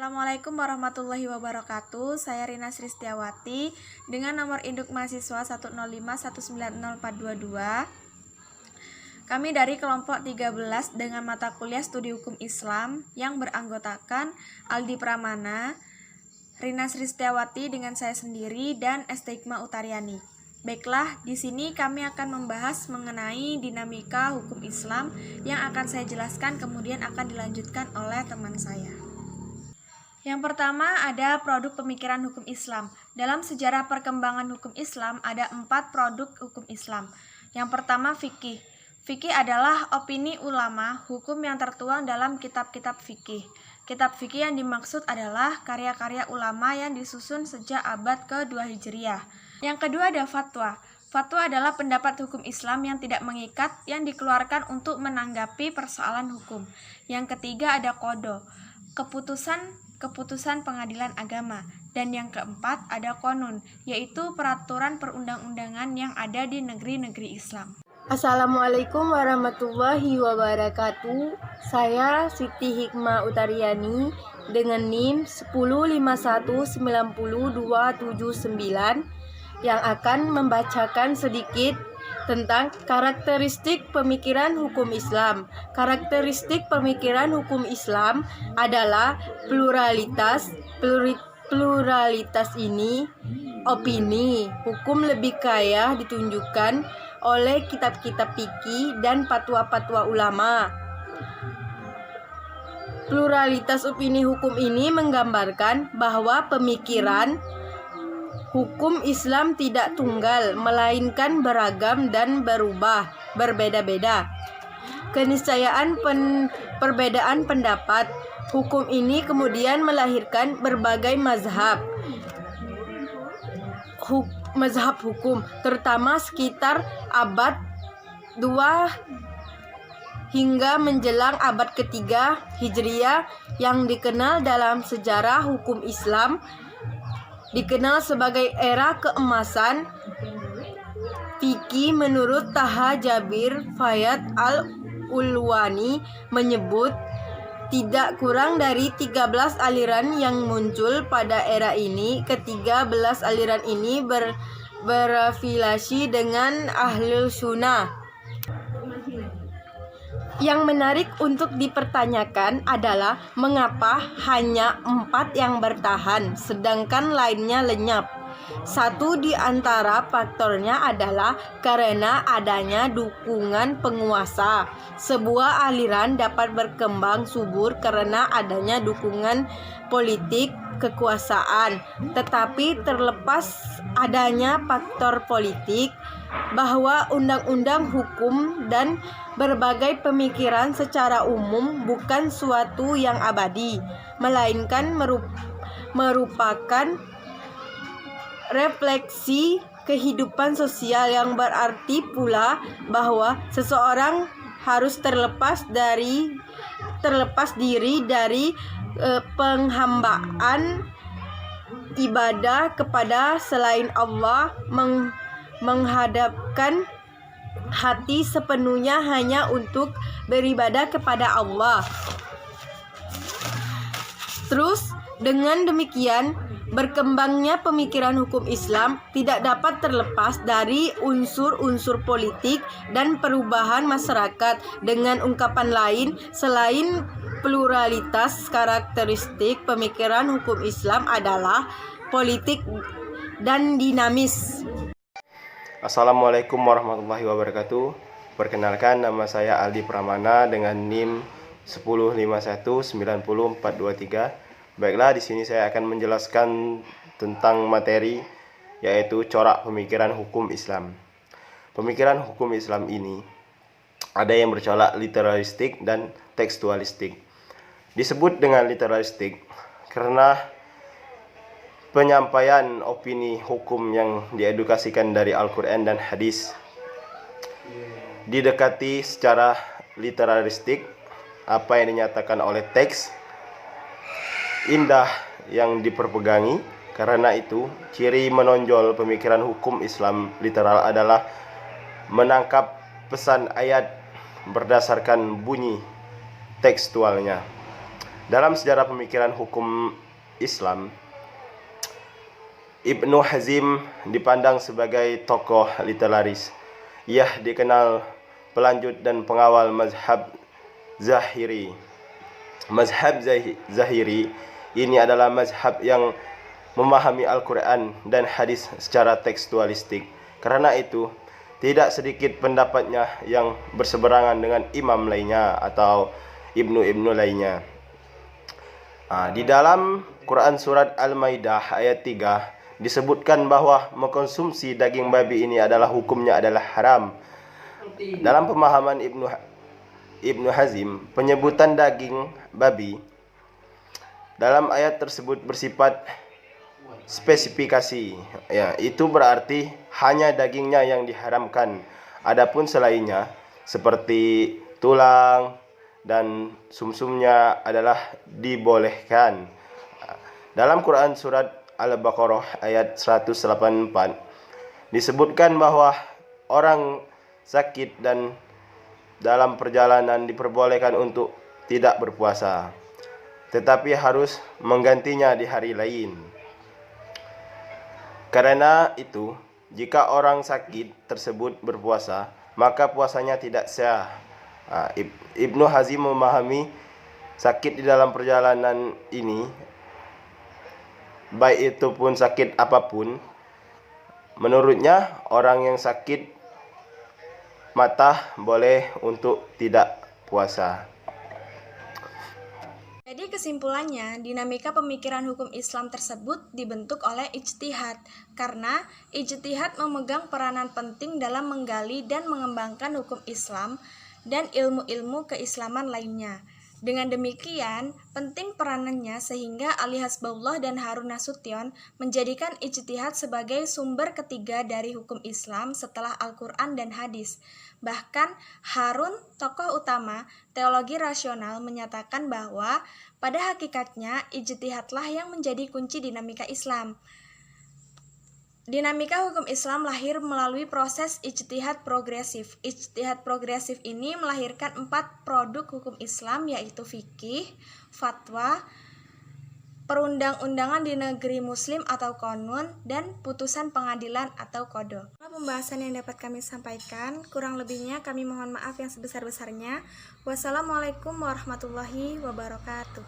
Assalamualaikum warahmatullahi wabarakatuh. Saya Rina Sristiawati dengan nomor induk mahasiswa 105190422. Kami dari kelompok 13 dengan mata kuliah Studi Hukum Islam yang beranggotakan Aldi Pramana, Rina Sristiawati dengan saya sendiri, dan Estigma Utariani. Baiklah, di sini kami akan membahas mengenai dinamika hukum Islam yang akan saya jelaskan, kemudian akan dilanjutkan oleh teman saya. Yang pertama ada produk pemikiran hukum Islam. Dalam sejarah perkembangan hukum Islam ada 4 produk hukum Islam. Yang pertama fikih. Fikih adalah opini ulama hukum yang tertuang dalam kitab-kitab fikih. Kitab fikih yang dimaksud adalah karya-karya ulama yang disusun sejak abad ke-2 Hijriah. Yang kedua ada fatwa. Fatwa adalah pendapat hukum Islam yang tidak mengikat yang dikeluarkan untuk menanggapi persoalan hukum. Yang ketiga ada qadha. Keputusan pengadilan agama. Dan yang keempat ada qanun, yaitu peraturan perundang-undangan yang ada di negeri-negeri Islam. Assalamualaikum warahmatullahi wabarakatuh. Saya Siti Hikmah Utariani dengan NIM 105190279 yang akan membacakan sedikit tentang karakteristik pemikiran hukum Islam. Karakteristik pemikiran hukum Islam adalah pluralitas. Pluralitas ini opini hukum lebih kaya ditunjukkan oleh kitab-kitab fikih dan fatwa-fatwa ulama. Pluralitas opini hukum ini menggambarkan bahwa pemikiran hukum Islam tidak tunggal, melainkan beragam dan berbeda-beda. Keniscayaan perbedaan pendapat. Hukum ini kemudian melahirkan berbagai mazhab hukum, terutama sekitar abad 2 hingga menjelang abad ketiga Hijriah yang dikenal dalam sejarah hukum Islam dikenal sebagai era keemasan fikih. Menurut Taha Jabir Fayyad Al-Ulwani menyebut tidak kurang dari 13 aliran yang muncul pada era ini. Ke-13 aliran ini berafiliasi dengan Ahlus Sunnah. Yang menarik untuk dipertanyakan adalah mengapa hanya 4 yang bertahan sedangkan lainnya lenyap. Satu di antara faktornya adalah karena adanya dukungan penguasa. Sebuah aliran dapat berkembang subur karena adanya dukungan politik kekuasaan. Tetapi terlepas adanya faktor politik, bahwa undang-undang hukum dan berbagai pemikiran secara umum bukan suatu yang abadi, melainkan merupakan refleksi kehidupan sosial, yang berarti pula bahwa seseorang harus terlepas diri dari penghambaan ibadah kepada selain Allah, menghadapkan hati sepenuhnya hanya untuk beribadah kepada Allah. Terus dengan demikian, berkembangnya pemikiran hukum Islam tidak dapat terlepas dari unsur-unsur politik dan perubahan masyarakat. Dengan ungkapan lain, selain pluralitas, karakteristik pemikiran hukum Islam adalah politik dan dinamis. Assalamualaikum warahmatullahi wabarakatuh. Perkenalkan, nama saya Aldi Pramana dengan NIM 105190423. Baiklah, di sini saya akan menjelaskan tentang materi, yaitu corak pemikiran hukum Islam. Pemikiran hukum Islam ini ada yang bercorak literalistik dan tekstualistik. Disebut dengan literalistik karena penyampaian opini hukum yang diedukasikan dari Al-Quran dan hadis. Didekati secara literalistik, apa yang dinyatakan oleh teks indah yang diperpegangi. Karena itu, ciri menonjol pemikiran hukum Islam literal adalah menangkap pesan ayat berdasarkan bunyi tekstualnya. Dalam sejarah pemikiran hukum Islam, Ibnu Hazim dipandang sebagai tokoh literaris. Ia dikenal pelanjut dan pengawal mazhab Zahiri. Mazhab Zahiri ini adalah mazhab yang memahami Al-Quran dan hadis secara tekstualistik. Karena itu, tidak sedikit pendapatnya yang berseberangan dengan imam lainnya atau ibnu-ibnu lainnya. Di dalam Quran surat Al-Maidah ayat 3 disebutkan bahwa mengkonsumsi daging babi ini adalah hukumnya adalah haram. Dalam pemahaman Ibnu Hazim, penyebutan daging babi dalam ayat tersebut bersifat spesifikasi. Ya, itu berarti hanya dagingnya yang diharamkan. Adapun selainnya seperti tulang dan sumsumnya adalah dibolehkan. Dalam Quran surat Al-Baqarah ayat 184 disebutkan bahwa orang sakit dan dalam perjalanan diperbolehkan untuk tidak berpuasa, tetapi harus menggantinya di hari lain. Karena itu, jika orang sakit tersebut berpuasa, maka puasanya tidak sah. Ibnu Hazim memahami sakit di dalam perjalanan ini, baik itu pun sakit apapun. Menurutnya, orang yang sakit mata boleh untuk tidak puasa. Jadi kesimpulannya, dinamika pemikiran hukum Islam tersebut dibentuk oleh ijtihad, karena ijtihad memegang peranan penting dalam menggali dan mengembangkan hukum Islam dan ilmu-ilmu keislaman lainnya. Dengan demikian, penting peranannya sehingga Ali Hasbullah dan Harun Nasution menjadikan ijtihad sebagai sumber ketiga dari hukum Islam setelah Al-Quran dan hadis. Bahkan Harun, tokoh utama teologi rasional, menyatakan bahwa pada hakikatnya ijtihadlah yang menjadi kunci dinamika Islam. Dinamika hukum Islam lahir melalui proses ijtihad progresif. Ijtihad progresif ini melahirkan 4 produk hukum Islam, yaitu fikih, fatwa, perundang-undangan di negeri muslim atau konun, dan putusan pengadilan atau qadha. Pembahasan yang dapat kami sampaikan, kurang lebihnya kami mohon maaf yang sebesar-besarnya. Wassalamualaikum warahmatullahi wabarakatuh.